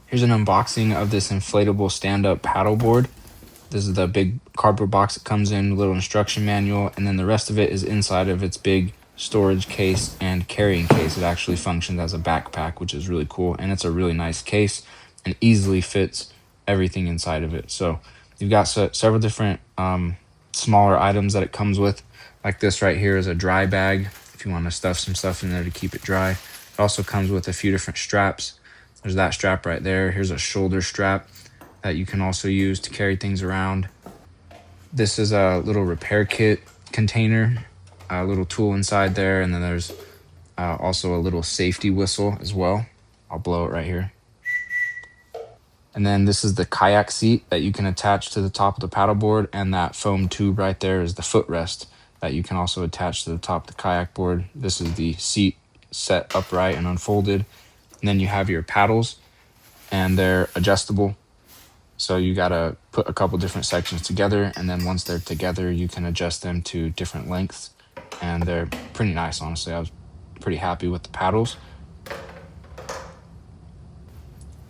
Here's an unboxing of this inflatable stand-up paddleboard. This is the big cardboard box that comes in, a little instruction manual, and then the rest of it is inside of its big storage case and carrying case. It actually functions as a backpack, which is really cool, and it's a really nice case and easily fits everything inside of it. So you've got several different smaller items that it comes with. Like this right here is a dry bag if you want to stuff some stuff in there to keep it dry. It also comes with a few different straps. There's that strap right there. Here's a shoulder strap that you can also use to carry things around. This is a little repair kit container, a little tool inside there, and then there's also a little safety whistle as well. I'll blow it right here. And then this is the kayak seat that you can attach to the top of the paddleboard, and that foam tube right there is the footrest that you can also attach to the top of the kayak board. This is the seat set upright and unfolded. And then you have your paddles, and they're adjustable. So you gotta put a couple different sections together, and then once they're together, you can adjust them to different lengths. And they're pretty nice, honestly. I was pretty happy with the paddles.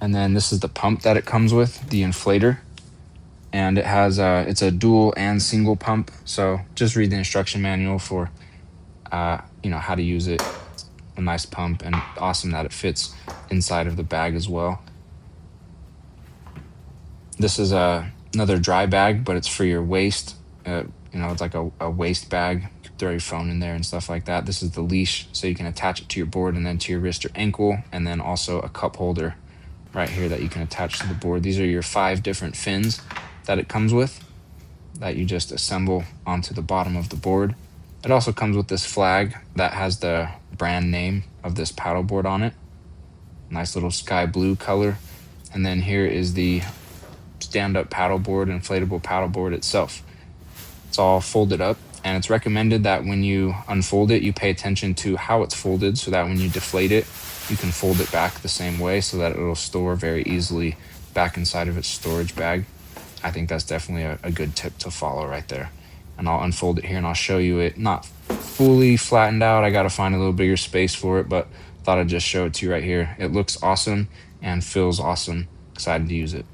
And then this is the pump that it comes with, the inflator. And it has it's a dual and single pump. So just read the instruction manual for how to use it. A nice pump, and awesome that it fits inside of the bag as well. This is another dry bag, but it's for your waist. It's like a waist bag. You can throw your phone in there and stuff like that. This is the leash, so you can attach it to your board and then to your wrist or ankle, and then also a cup holder right here that you can attach to the board. These are your 5 different fins that it comes with that you just assemble onto the bottom of the board. It also comes with this flag that has the brand name of this paddleboard on it. Nice little sky blue color. And then here is the stand-up paddleboard, inflatable paddleboard itself. It's all folded up, and it's recommended that when you unfold it, you pay attention to how it's folded, so that when you deflate it, you can fold it back the same way so that it'll store very easily back inside of its storage bag. I think that's definitely a good tip to follow right there. And I'll unfold it here and I'll show you it not fully flattened out. I got to find a little bigger space for it, but thought I'd just show it to you right here. It looks awesome and feels awesome. Excited to use it.